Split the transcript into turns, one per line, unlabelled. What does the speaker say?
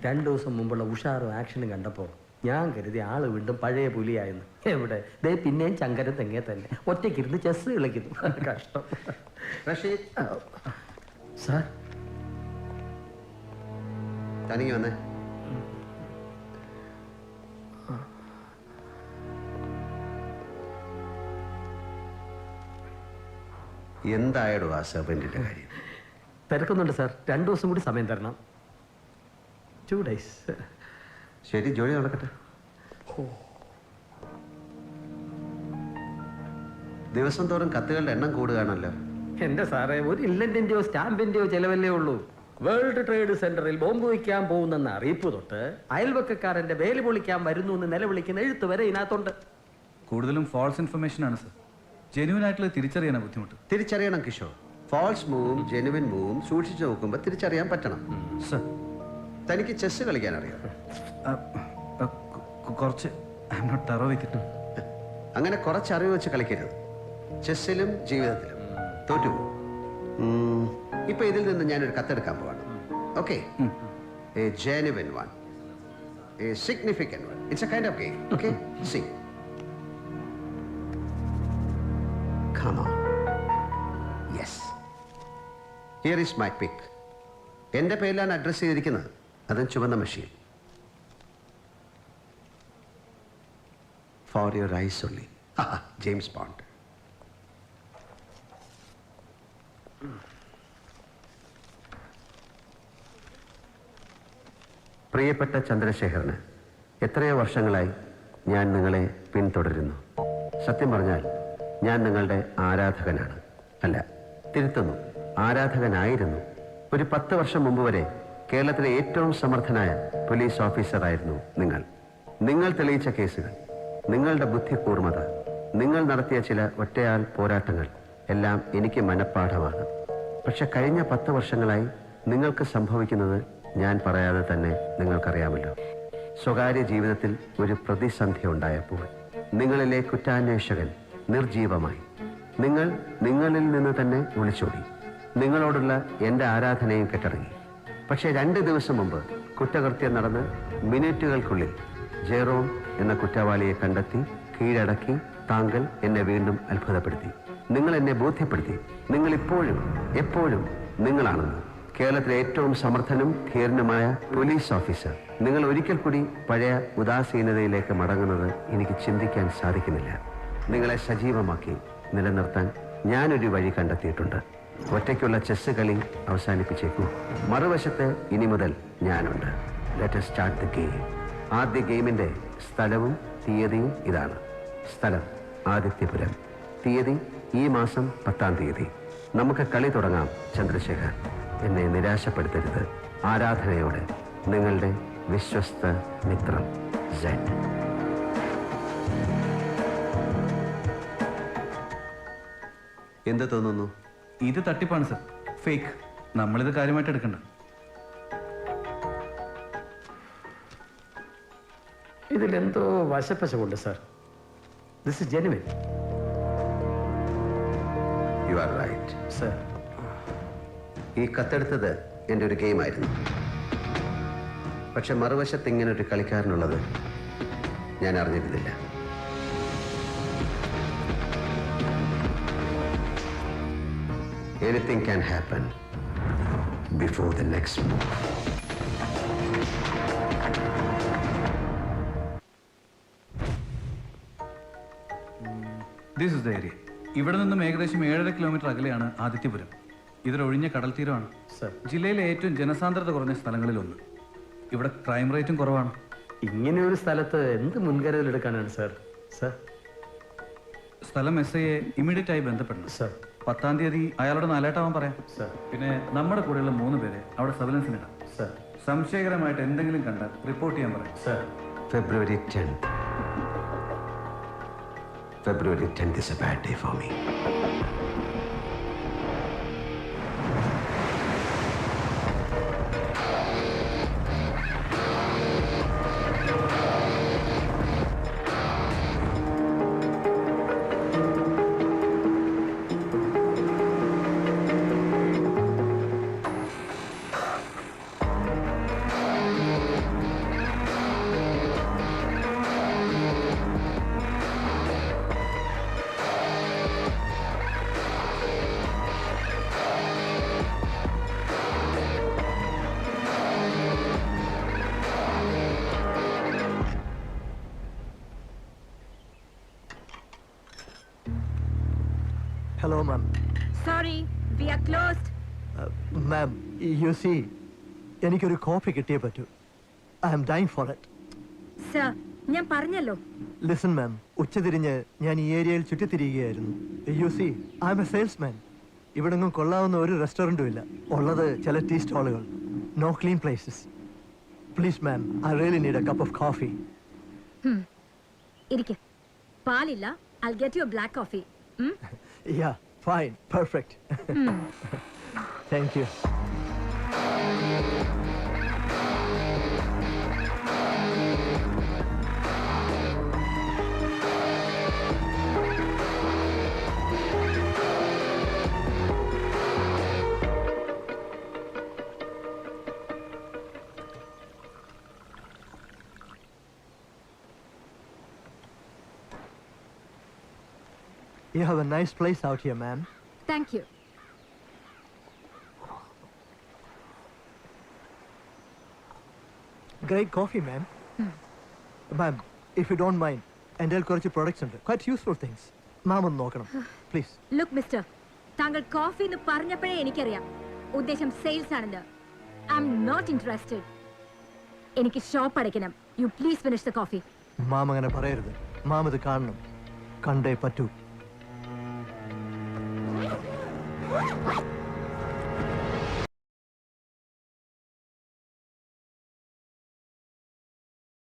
2 ദിവസം മുമ്പുള്ള ഉഷാറും ആക്ഷനും കണ്ടപ്പോൾ ഞാൻ കരുതി ആള് വീണ്ടും പഴയ പുലിയായിരുന്നു. എവിടെ ദേ പിന്നെയും ചങ്കരം തെങ്ങേ തന്നെ ഒറ്റയ്ക്കിരുന്ന് ചെസ് കളിക്കുന്നു. കഷ്ടം.
റഷീദ്
സാർ
തനിക്ക് വന്നേ. എന്തായാലും ആ സെർവന്റിന്റെ കാര്യം?
തിരക്കുന്നുണ്ട് സാർ. 2 ദിവസം കൂടി സമയം തരണം. 2 days.
ശരി, ജോലി നടക്കട്ടെ. ദിവസം തോറും കത്തുകളുടെ എണ്ണം കൂടുകയാണല്ലോ.
എന്റെ സാറേ, ഒരു ഇല്ലന്റെയോ സ്റ്റാമ്പിന്റെയോ ചെലവല്ലേ ഉള്ളൂ. വേൾഡ് ട്രേഡ് സെന്ററിൽ ബോംബ് വയ്ക്കാൻ പോകുന്നെന്ന അറിയിപ്പ് തൊട്ട് അയൽവക്കക്കാരന്റെ വേലി പൊളിക്കാൻ വരുന്നു എന്ന് നിലവിളിക്കുന്ന എഴുത്ത് വരെ ഇതിനകത്തുണ്ട്.
കൂടുതലും ഫാൾസ് ഇൻഫർമേഷൻ ആണ് സർ. ജെന്യൂൻ ആയിട്ടുള്ള തിരിച്ചറിയാനാണ് ബുദ്ധിമുട്ട്.
തിരിച്ചറിയണം കിഷോർ. ഫാൾസ് മൂവും ജെനുവിൻ മൂവും സൂക്ഷിച്ചു നോക്കുമ്പോൾ തിരിച്ചറിയാൻ പറ്റണം.
സർ,
തനിക്ക് ചെസ് കളിക്കാൻ അറിയാം?
കുറച്ച്.
അങ്ങനെ കുറച്ച് അറിവ് വെച്ച് കളിക്കരുത്. ചെസ്സിലും ജീവിതത്തിലും തോറ്റു. ഇപ്പൊ ഇതിൽ നിന്ന് ഞാനൊരു കത്തെടുക്കാൻ പോവാണ്. Okay, A genuine one, A significant one. It's A kind of game. Okay, C. Come on. Yes. Here is my pick. എൻ്റെ പേരിലാണ് അഡ്രസ് ചെയ്തിരിക്കുന്നത്. അതും ചുവന്ന മഷിയിൽ. For your eyes only. James bond. പ്രിയപ്പെട്ട ചന്ദ്രശേഖരന്, എത്രയോ വർഷങ്ങളായി ഞാൻ നിങ്ങളെ പിന്തുടരുന്നു. സത്യം പറഞ്ഞാൽ ഞാൻ നിങ്ങളുടെ ആരാധകനാണ്. അല്ല, തിരുത്തുന്നു, ആരാധകനായിരുന്നു. ഒരു 10 വർഷം മുമ്പ് വരെ കേരളത്തിലെ ഏറ്റവും സമർത്ഥനായ പോലീസ് ഓഫീസറായിരുന്നു നിങ്ങൾ. നിങ്ങൾ തെളിയിച്ച കേസുകൾ, നിങ്ങളുടെ ബുദ്ധികൂർമ്മത, നിങ്ങൾ നടത്തിയ ചില ഒറ്റയാൾ പോരാട്ടങ്ങൾ എല്ലാം എനിക്ക് മനഃപ്പാഠമാണ്. പക്ഷെ കഴിഞ്ഞ 10 വർഷങ്ങളായി നിങ്ങൾക്ക് സംഭവിക്കുന്നത് ഞാൻ പറയാതെ തന്നെ നിങ്ങൾക്കറിയാമല്ലോ. സ്വകാര്യ ജീവിതത്തിൽ ഒരു പ്രതിസന്ധി ഉണ്ടായപ്പോൾ നിങ്ങളിലെ കുറ്റാന്വേഷകൻ നിർജീവമായി. നിങ്ങളിൽ നിന്ന് തന്നെ ഒളിച്ചോടി. നിങ്ങളോടുള്ള എൻ്റെ ആരാധനയും കെട്ടടങ്ങി. പക്ഷേ 2 ദിവസം മുമ്പ് കുറ്റകൃത്യം നടന്ന് മിനിറ്റുകൾക്കുള്ളിൽ ജെറോം എന്ന കുറ്റവാളിയെ കണ്ടെത്തി കീഴടക്കി താങ്കൾ എന്നെ വീണ്ടും അത്ഭുതപ്പെടുത്തി. നിങ്ങൾ എന്നെ ബോധ്യപ്പെടുത്തി നിങ്ങൾ ഇപ്പോഴും എപ്പോഴും നിങ്ങളാണെന്ന്. കേരളത്തിലെ ഏറ്റവും സമർത്ഥനും ധീരനുമായ പോലീസ് ഓഫീസർ. നിങ്ങൾ ഒരിക്കൽ കൂടി പഴയ ഉദാസീനതയിലേക്ക് മടങ്ങുന്നത് എനിക്ക് ചിന്തിക്കാൻ സാധിക്കുന്നില്ല. നിങ്ങളെ സജീവമാക്കി നിലനിർത്താൻ ഞാനൊരു വഴി കണ്ടെത്തിയിട്ടുണ്ട്. ഒറ്റയ്ക്കുള്ള ചെസ് കളി അവസാനിപ്പിച്ചേക്കൂ. മറുവശത്ത് ഇനി മുതൽ ഞാനുണ്ട്. Let us start the game. ആദ്യ ഗെയിമിന്റെ സ്ഥലവും തീയതിയും ഇതാണ്. സ്ഥലം ആദിത്യപുരം. തീയതി ഈ മാസം 10-ാം തീയതി. നമുക്ക് കളി തുടങ്ങാം ചന്ദ്രശേഖർ. എന്നെ നിരാശപ്പെടുത്തരുത്. ആരാധനയോടെ നിങ്ങളുടെ വിശ്വസ്ത മിത്രം സെഡ്. എന്ത് തോന്നുന്നു?
ഇത് തട്ടിപ്പാണ് സർ, ഫേക്ക്. നമ്മളിത് കാര്യമായിട്ട് എടുക്കണ്ട.
ഇതിലെന്തോ വശപ്പശമുണ്ട് sir. This is genuine.
You are right
sir.
ഈ കത്തെടുത്തത് എൻ്റെ ഒരു ഗെയിമായിരുന്നു. പക്ഷെ മറുവശത്ത് ഇങ്ങനൊരു കളിക്കാരനുള്ളത് ഞാൻ അറിഞ്ഞിരുന്നില്ല. Anything can happen before the next move.
This is the area. ഇവിടെ നിന്നും ഏകദേശം 7.5 കിലോമീറ്റർ അകലെയാണ് ആദിത്യപുരം. ഇതൊരൊഴിഞ്ഞ കടൽ തീരമാണ് സർ. ജില്ലയിലെ ഏറ്റവും ജനസാന്ദ്രത കുറഞ്ഞ സ്ഥലങ്ങളിലൊന്ന്. ഇവിടെ ക്രൈം റേറ്റും കുറവാണ്.
ഇങ്ങനെ ഒരു സ്ഥലത്ത് എന്ത് മുൻകരുതലെടുക്കാനാണ് സർ? സർ,
സ്ഥലം SIയെ ഇമ്മീഡിയറ്റ് ആയി ബന്ധപ്പെടണം
സർ.
10-ാം തീയതി അയാളോട് 4-ആയിട്ടാവാൻ പറയാം
സർ.
പിന്നെ നമ്മുടെ കൂടെയുള്ള 3 പേരെ അവിടെ സർവലൻസിനിടാം
സർ.
സംശയകരമായിട്ട് എന്തെങ്കിലും കണ്ടാൽ റിപ്പോർട്ട് ചെയ്യാൻ പറയാം
sir.
February 10th. February 10th is a bad day for me.
Hello, ma'am.
Sorry, we are closed.
Ma'am, you see, എനിക്കൊരു കോഫി കിട്ടിയേ പറ്റൂ. I am dying for it.
Sir, ഞാൻ പറഞ്ഞല്ലോ.
Listen, ma'am. ഉച്ചതിരിഞ്ഞ് ഞാൻ ഈ ഏരിയയിൽ ചുറ്റിത്തിരിയുകയായിരുന്നു. You see, I am a salesman. ഇവിടെങ്ങും കൊള്ളാവുന്ന ഒരു റെസ്റ്റോറൻറ്റും ഇല്ല. ഉള്ളത് ചില tea സ്റ്റോളുകൾ. No clean places. Please, ma'am, I really need a cup of coffee.
ഇരിക്ക്. പാലില്ല. I'll get you a black coffee.
Yeah, fine, perfect. Thank you. You have a nice place out here, ma'am.
Thank you.
Great coffee, ma'am. Ma'am, if you don't mind, എൻ്റെ കയ്യിൽ കുറച്ച് products ഉണ്ട്. Quite useful things. Ma'am ഒന്ന് നോക്കണം, please.
Look, mister. താങ്കൾ coffee എന്ന് പറഞ്ഞപ്പോഴേ എനിക്കറിയാം ഉദ്ദേശം സെയിൽസ് ആണെന്ന്. I'm not interested. എനിക്ക് ഷോപ്പ് അടയ്ക്കണം. You please finish the coffee.
Ma'am അങ്ങനെ പറയരുത്. മാം ഇത് കാണണം. കണ്ടേ പറ്റൂ.